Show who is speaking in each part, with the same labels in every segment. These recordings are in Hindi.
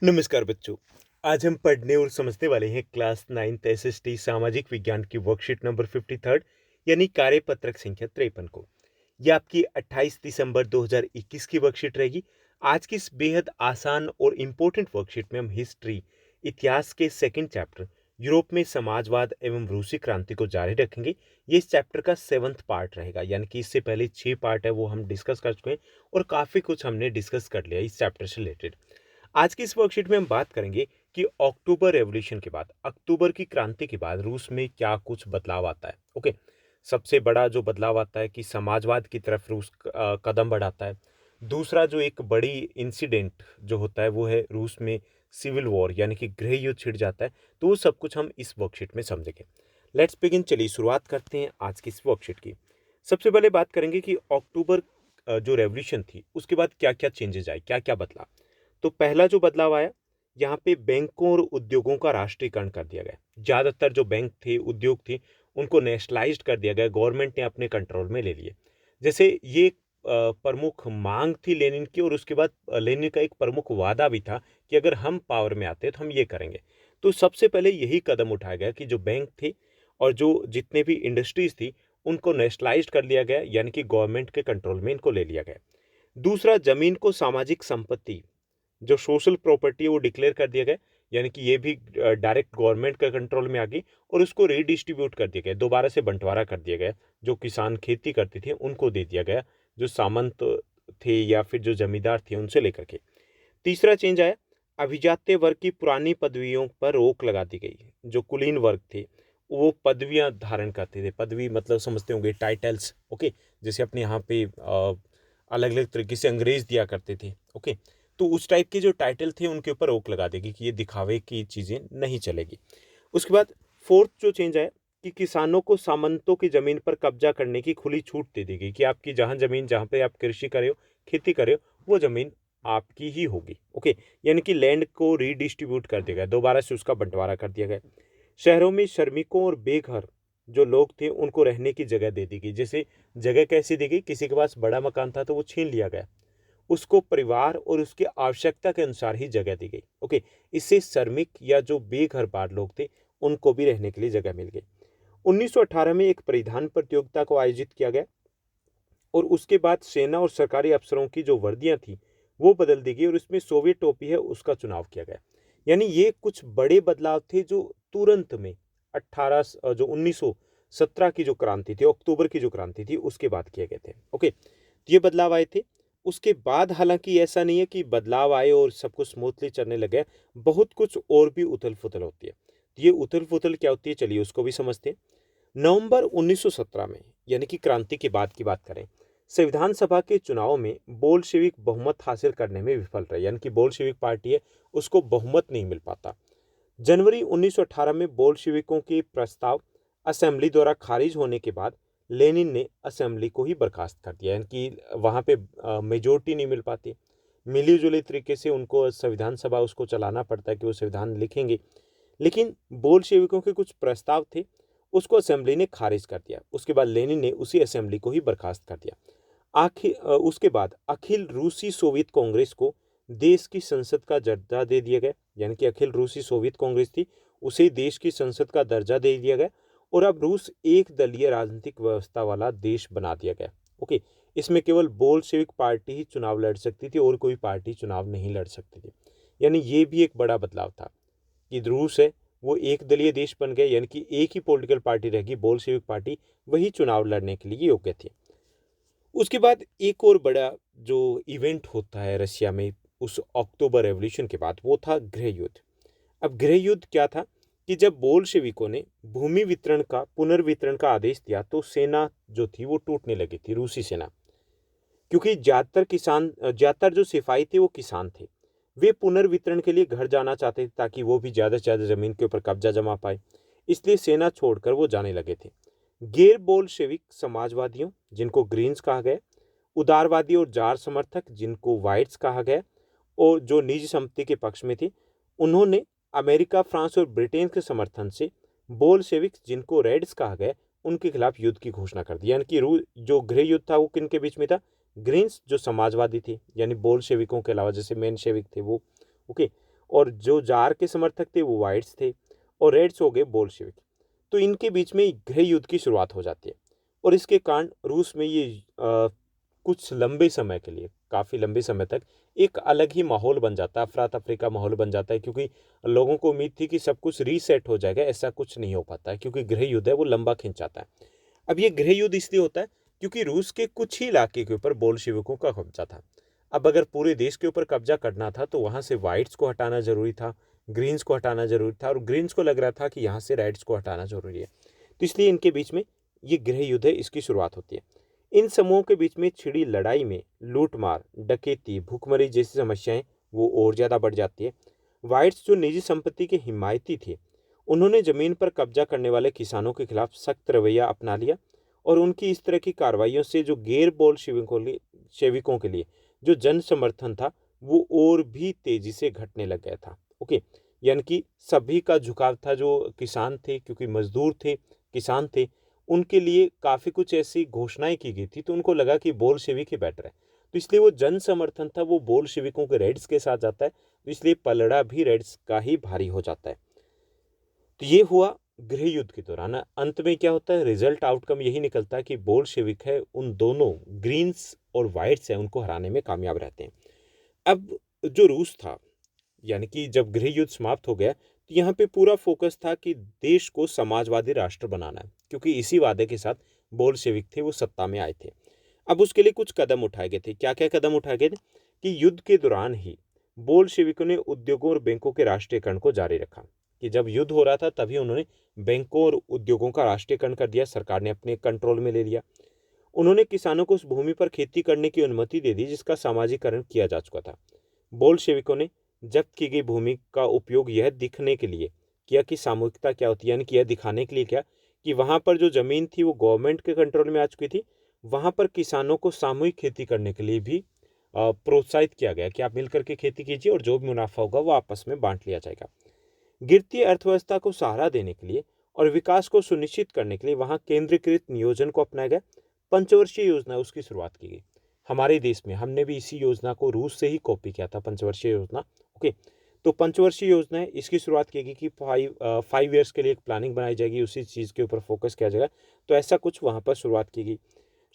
Speaker 1: नमस्कार बच्चों। आज हम पढ़ने और समझने वाले हैं क्लास 9th एसएसटी सामाजिक विज्ञान की वर्कशीट नंबर 53 यानी कार्यपत्रक संख्या 53 को। यह आपकी 28 दिसंबर 2021 की वर्कशीट रहेगी। आज की इस बेहद आसान और इम्पोर्टेंट वर्कशीट में हम हिस्ट्री इतिहास के सेकंड चैप्टर यूरोप में समाजवाद एवं रूसी क्रांति को जारी रखेंगे। ये इस चैप्टर का 7th पार्ट रहेगा, यानी कि इससे पहले 6 पार्ट है वो हम डिस्कस कर चुके हैं और काफ़ी कुछ हमने डिस्कस कर लिया इस चैप्टर से रिलेटेड। आज की इस वर्कशीट में हम बात करेंगे कि अक्टूबर रेवोल्यूशन के बाद, अक्टूबर की क्रांति के बाद रूस में क्या कुछ बदलाव आता है। ओके, सबसे बड़ा जो बदलाव आता है कि समाजवाद की तरफ रूस कदम बढ़ाता है। दूसरा जो एक बड़ी इंसिडेंट जो होता है वो है रूस में सिविल वॉर यानी कि गृह युद्ध छिड़ जाता है। तो वो सब कुछ हम इस वर्कशीट में समझेंगे। लेट्स बिगिन, चलिए शुरुआत करते हैं आज की इस वर्कशीट की। सबसे पहले बात करेंगे कि अक्टूबर जो रेवोल्यूशन थी उसके बाद क्या क्या चेंजेज आए, क्या क्या बदला। तो पहला जो बदलाव आया, यहाँ पे बैंकों और उद्योगों का राष्ट्रीयकरण कर दिया गया। ज़्यादातर जो बैंक थे, उद्योग थे, उनको नेशनलाइज्ड कर दिया गया, गवर्नमेंट ने अपने कंट्रोल में ले लिए। जैसे ये एक प्रमुख मांग थी लेनिन की, और उसके बाद लेनिन का एक प्रमुख वादा भी था कि अगर हम पावर में आते हैं तो हम ये करेंगे। तो सबसे पहले यही कदम उठाया गया कि जो बैंक थे और जो जितने भी इंडस्ट्रीज थी उनको नेशनलाइज्ड कर लिया गया, यानी कि गवर्नमेंट के कंट्रोल में इनको ले लिया गया। दूसरा, जमीन को सामाजिक संपत्ति, जो सोशल प्रॉपर्टी है वो डिक्लेयर कर दिया गया, यानी कि ये भी डायरेक्ट गवर्नमेंट के कंट्रोल में आ गई और उसको रीडिस्ट्रीब्यूट कर दिया गया, दोबारा से बंटवारा कर दिया गया। जो किसान खेती करते थे उनको दे दिया गया, जो सामंत थे या फिर जो जमींदार थे उनसे लेकर के। तीसरा चेंज आया, अभिजात्य वर्ग की पुरानी पदवियों पर रोक लगा दी गई। जो कुलीन वर्ग थे वो पदवियां धारण करते थे। पदवी मतलब समझते होंगे, टाइटल्स। ओके, जैसे अपने यहाँ पे अलग अलग तरीके से अंग्रेज दिया करते थे। ओके, तो उस टाइप के जो टाइटल थे उनके ऊपर रोक लगा देगी कि ये दिखावे की चीज़ें नहीं चलेगी। उसके बाद फोर्थ जो चेंज है कि किसानों को सामंतों की ज़मीन पर कब्जा करने की खुली छूट दे दी गई कि आपकी जहाँ ज़मीन, जहाँ पे आप कृषि करे हो, खेती करे हो, वो ज़मीन आपकी ही होगी। ओके, यानी कि लैंड को रीडिस्ट्रीब्यूट कर दिया गया, दोबारा से उसका बंटवारा कर दिया गया। शहरों में श्रमिकों और बेघर जो लोग थे उनको रहने की जगह दे दी गई। जैसे जगह कैसी दी गई, किसी के पास बड़ा मकान था तो वो छीन लिया गया, उसको परिवार और उसकी आवश्यकता के अनुसार ही जगह दी गई। ओके, इससे श्रमिक या जो बेघर बार लोग थे उनको भी रहने के लिए जगह मिल गई। 1918 में एक परिधान प्रतियोगिता को आयोजित किया गया और उसके बाद सेना और सरकारी अफसरों की जो वर्दियां थी वो बदल दी गई और इसमें सोवियत टोपी है उसका चुनाव किया गया। यानी ये कुछ बड़े बदलाव थे जो तुरंत में 1917 की जो क्रांति थी, अक्टूबर की जो क्रांति थी, उसके बाद किए गए थे। ओके, तो ये बदलाव आए थे। उसके बाद हालांकि ऐसा नहीं है कि बदलाव आए और सब कुछ स्मूथली चलने लगे, बहुत कुछ और भी उथल पुथल होती है। तो ये उथल पुथल क्या होती है, चलिए उसको भी समझते हैं। नवंबर 1917 में, यानी कि क्रांति के बाद की बात करें, संविधान सभा के चुनाव में बोल्शेविक बहुमत हासिल करने में विफल रहे, यानी कि बोल्शेविक पार्टी है उसको बहुमत नहीं मिल पाता। जनवरी 1918 में बोल्शेविकों के प्रस्ताव असेंबली द्वारा खारिज होने के बाद लेनिन ने असेंबली को ही बर्खास्त कर दिया, यानी कि वहाँ पे मेजोरिटी नहीं मिल पाती। मिली जुली तरीके से उनको संविधान सभा उसको चलाना पड़ता है कि वो संविधान लिखेंगे, लेकिन बोल्शेविकों के कुछ प्रस्ताव थे उसको असेंबली ने खारिज कर दिया। उसके बाद लेनिन ने उसी असेंबली को ही बर्खास्त कर दिया। उसके बाद अखिल रूसी सोवियत कांग्रेस को देश की संसद का दर्जा दे दिया गया, यानी कि अखिल रूसी सोवियत कांग्रेस थी उसे देश की संसद का दर्जा दे दिया गया और अब रूस एक दलीय राजनीतिक व्यवस्था वाला देश बना दिया गया। ओके, इसमें केवल बोल्शेविक पार्टी ही चुनाव लड़ सकती थी और कोई पार्टी चुनाव नहीं लड़ सकती थी। यानी ये भी एक बड़ा बदलाव था कि रूस है वो एक दलीय देश बन गया, यानी कि एक ही पॉलिटिकल पार्टी रहेगी, बोल्शेविक पार्टी, वही चुनाव लड़ने के लिए योग्य थी। उसके बाद एक और बड़ा जो इवेंट होता है रशिया में उस अक्टूबर रेवोल्यूशन के बाद, वो था गृह युद्ध। अब गृह युद्ध क्या था कि जब बोल्शेविकों ने भूमि वितरण का पुनर्वितरण का आदेश दिया तो सेना जो थी वो टूटने लगी थी, रूसी सेना। क्योंकि ज़्यादातर जो सिपाही थे वो किसान थे। वे पुनर्वितरण के लिए घर जाना चाहते थे ताकि वो भी ज़्यादा से ज़्यादा ज़मीन के ऊपर कब्जा जमा पाए, इसलिए सेना छोड़कर वो जाने लगे थे। गैर बोल्शेविक समाजवादियों, जिनको ग्रीन्स कहा गया, उदारवादी और जार समर्थक, जिनको वाइट्स कहा गया, और जो निजी संपत्ति के पक्ष में थे, उन्होंने अमेरिका, फ्रांस और ब्रिटेन के समर्थन से बोल्शेविक्स, जिनको रेड्स कहा गया, उनके खिलाफ युद्ध की घोषणा कर दी। यानी कि जो गृह युद्ध था वो किन के बीच में था, ग्रीन्स जो समाजवादी थे, यानी बोल्शेविकों के अलावा जैसे मेनशेविक थे वो। ओके, और जो जार के समर्थक थे वो वाइट्स थे और रेड्स हो गए बोल्शेविक। तो इनके बीच में गृह युद्ध की शुरुआत हो जाती है और इसके कारण रूस में ये कुछ लंबे समय के लिए, काफ़ी लंबे समय तक एक अलग ही माहौल बन जाता है, अफरा-तफरी का माहौल बन जाता है, क्योंकि लोगों को उम्मीद थी कि सब कुछ रीसेट हो जाएगा। ऐसा कुछ नहीं हो पाता है क्योंकि गृह युद्ध है वो लंबा खिंच जाता है। अब ये गृह युद्ध इसलिए होता है क्योंकि रूस के कुछ ही इलाके के ऊपर बोल्शेविकों का कब्जा था। अब अगर पूरे देश के ऊपर कब्जा करना था तो वहाँ से व्हाइट्स को हटाना ज़रूरी था, ग्रीन्स को हटाना ज़रूरी था और ग्रीन्स को लग रहा था कि यहाँ से रेड्स को हटाना ज़रूरी है। तो इसलिए इनके बीच में ये गृह युद्ध है, इसकी शुरुआत होती है। इन समूहों के बीच में छिड़ी लड़ाई में लूट-मार, डकैती, भूखमरी जैसी समस्याएं वो और ज़्यादा बढ़ जाती है। व्हाइट्स जो निजी संपत्ति के हिमायती थे, उन्होंने ज़मीन पर कब्जा करने वाले किसानों के खिलाफ सख्त रवैया अपना लिया और उनकी इस तरह की कार्रवाइयों से जो गैर सेविकों के लिए जो जन समर्थन था वो और भी तेजी से घटने लग गया था। ओके, यानी कि सभी का झुकाव था, जो किसान थे, क्योंकि मजदूर थे, किसान थे, उनके लिए काफ़ी कुछ ऐसी घोषणाएं की गई थी, तो उनको लगा कि बोल्शेविक ही बेटर है। तो इसलिए वो जन समर्थन था वो बोल्शेविकों के रेड्स के साथ जाता है, तो इसलिए पलड़ा भी रेड्स का ही भारी हो जाता है। तो ये हुआ गृह युद्ध के दौरान। अंत में क्या होता है, रिजल्ट आउटकम यही निकलता है कि बोल्शेविक है उन दोनों ग्रीन्स और वाइट्स हैं उनको हराने में कामयाब रहते हैं। अब जो रूस था, यानी कि जब गृह युद्ध समाप्त हो गया तो यहाँ पे पूरा फोकस था कि देश को समाजवादी राष्ट्र बनाना है, क्योंकि इसी वादे के साथ बोल्शेविक थे वो सत्ता में आए थे। अब उसके लिए कुछ कदम उठाए गए थे। क्या क्या कदम उठाए गए थे कि युद्ध के दौरान ही बोल्शेविकों ने उद्योगों और बैंकों के राष्ट्रीयकरण को जारी रखा। कि जब युद्ध हो रहा था तभी उन्होंने बैंकों और उद्योगों का राष्ट्रीयकरण कर दिया, सरकार ने अपने कंट्रोल में ले लिया। उन्होंने किसानों को उस भूमि पर खेती करने की अनुमति दे दी जिसका सामाजिकरण किया जा चुका था। बोल्शेविकों ने जब्त की गई भूमि का उपयोग यह दिखने के लिए किया कि सामूहिकता क्या होती है, यानी कि यह दिखाने के लिए क्या कि वहां पर जो जमीन थी वो गवर्नमेंट के कंट्रोल में आ चुकी थी। वहां पर किसानों को सामूहिक खेती करने के लिए भी प्रोत्साहित किया गया कि आप मिलकर के खेती कीजिए और जो भी मुनाफा होगा वो आपस में बांट लिया जाएगा। गिरती अर्थव्यवस्था को सहारा देने के लिए और विकास को सुनिश्चित करने के लिए वहां केंद्रीकृत नियोजन को अपनाया गया। पंचवर्षीय योजना उसकी शुरुआत की गई। हमारे देश में हमने भी इसी योजना को रूस से ही कॉपी किया था, पंचवर्षीय योजना। ओके, तो पंचवर्षीय योजना है, इसकी शुरुआत की गई कि 5 ईयर्स के लिए एक प्लानिंग बनाई जाएगी, उसी चीज़ के ऊपर फोकस किया जाएगा। तो ऐसा कुछ वहाँ पर शुरुआत की गई।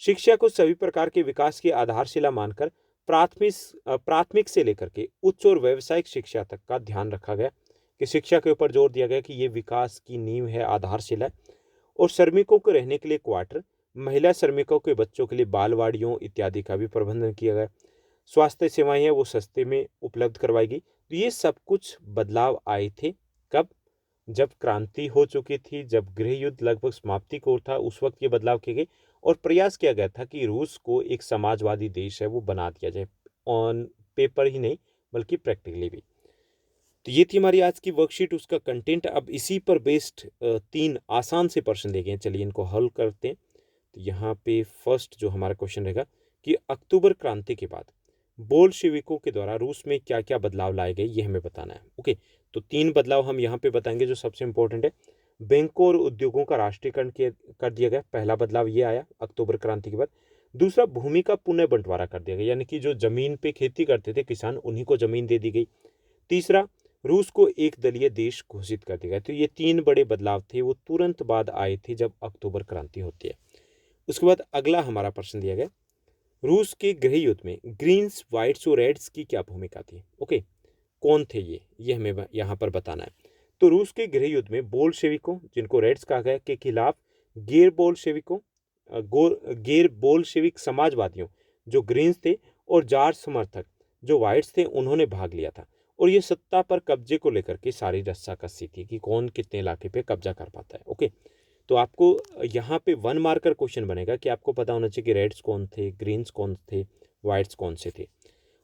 Speaker 1: शिक्षा को सभी प्रकार के विकास की आधारशिला मानकर प्राथमिक से लेकर के उच्च और व्यावसायिक शिक्षा तक का ध्यान रखा गया कि शिक्षा के ऊपर जोर दिया गया कि ये विकास की नींव है, आधारशिला है। और श्रमिकों को रहने के लिए क्वार्टर, महिला श्रमिकों के बच्चों के लिए बालवाड़ियों इत्यादि का भी प्रबंधन किया गया। स्वास्थ्य सेवाएं हैं वो सस्ते में उपलब्ध करवाई गई। तो ये सब कुछ बदलाव आए थे। कब? जब क्रांति हो चुकी थी, जब गृह युद्ध लगभग समाप्ति को था, उस वक्त ये बदलाव किए गए और प्रयास किया गया था कि रूस को एक समाजवादी देश है वो बना दिया जाए, ऑन पेपर ही नहीं बल्कि प्रैक्टिकली भी। तो ये थी हमारी आज की वर्कशीट, उसका कंटेंट। अब इसी पर बेस्ड 3 आसान से प्रश्न दिए गए हैं, चलिए इनको हल करते हैं। तो यहाँ पे फर्स्ट जो हमारा क्वेश्चन रहेगा कि अक्टूबर क्रांति के बाद बोल्शेविकों के द्वारा रूस में क्या क्या बदलाव लाए गए, ये हमें बताना है। ओके, तो 3 बदलाव हम यहाँ पे बताएंगे जो सबसे इंपॉर्टेंट है। बैंकों और उद्योगों का राष्ट्रीयकरण कर दिया गया, पहला बदलाव ये आया अक्टूबर क्रांति के बाद। दूसरा, भूमि का पुनः बंटवारा कर दिया गया, यानी कि जो जमीन पे खेती करते थे किसान उन्हीं को जमीन दे दी गई। तीसरा, रूस को एक दलीय देश घोषित कर दिया गया। तो ये 3 बड़े बदलाव थे वो तुरंत बाद आए थे जब अक्टूबर क्रांति होती है। उसके बाद अगला हमारा प्रश्न दिया गया, रूस के गृह युद्ध में ग्रीन्स, व्हाइट्स और रेड्स की क्या भूमिका थी। ओके, कौन थे ये हमें यहाँ पर बताना है। तो रूस के गृह युद्ध में बोल्शेविकों, जिनको रेड्स कहा गया, के खिलाफ गैर बोल्शेविकों गैर बोल्शेविक समाजवादियों जो ग्रीन्स थे और जार समर्थक जो व्हाइट्स थे उन्होंने भाग लिया था। और ये सत्ता पर कब्जे को लेकर के सारी रस्साकसी थी कि कौन कितने इलाके पे कब्जा कर पाता है। ओके, तो आपको यहाँ पे 1 मार्कर क्वेश्चन बनेगा कि आपको पता होना चाहिए कि रेड्स कौन थे, ग्रीन्स कौन थे, व्हाइट्स कौन से थे।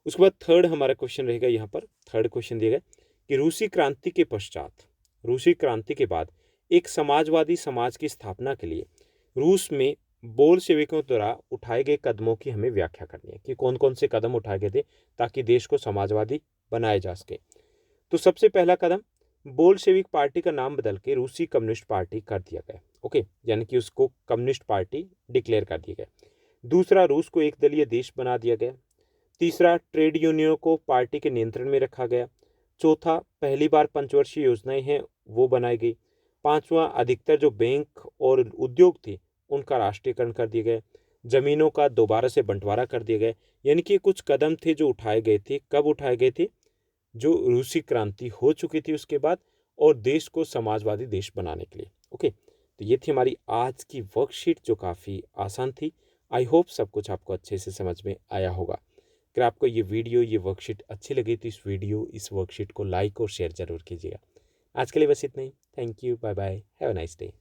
Speaker 1: उसके बाद थर्ड हमारा क्वेश्चन रहेगा, यहाँ पर थर्ड क्वेश्चन दिया गया कि रूसी क्रांति के पश्चात, रूसी क्रांति के बाद एक समाजवादी समाज की स्थापना के लिए रूस में बोल्शेविकों द्वारा उठाए गए कदमों की हमें व्याख्या करनी है कि कौन कौन से कदम उठाए गए थे ताकि देश को समाजवादी बनाया जा सके। तो सबसे पहला कदम, बोल्शेविक पार्टी का नाम बदल के रूसी कम्युनिस्ट पार्टी कर दिया गया। ओके, यानी कि उसको कम्युनिस्ट पार्टी डिक्लेयर कर दिया गया। दूसरा, रूस को एक दलीय देश बना दिया गया। तीसरा, ट्रेड यूनियनों को पार्टी के नियंत्रण में रखा गया। चौथा, पहली बार पंचवर्षीय योजनाएं हैं वो बनाई गई। पांचवा, अधिकतर जो बैंक और उद्योग थे उनका राष्ट्रीयकरण कर दिया गया। जमीनों का दोबारा से बंटवारा कर दिया गया। यानी कि कुछ कदम थे जो उठाए गए थे। कब उठाए गए थे? जो रूसी क्रांति हो चुकी थी उसके बाद, और देश को समाजवादी देश बनाने के लिए। ओके, तो ये थी हमारी आज की वर्कशीट जो काफ़ी आसान थी। आई होप सब कुछ आपको अच्छे से समझ में आया होगा। अगर आपको ये वीडियो, ये वर्कशीट अच्छी लगी तो इस वर्कशीट को लाइक और शेयर ज़रूर कीजिएगा। आज के लिए बस इतना ही। Thank you, bye bye, have a nice day.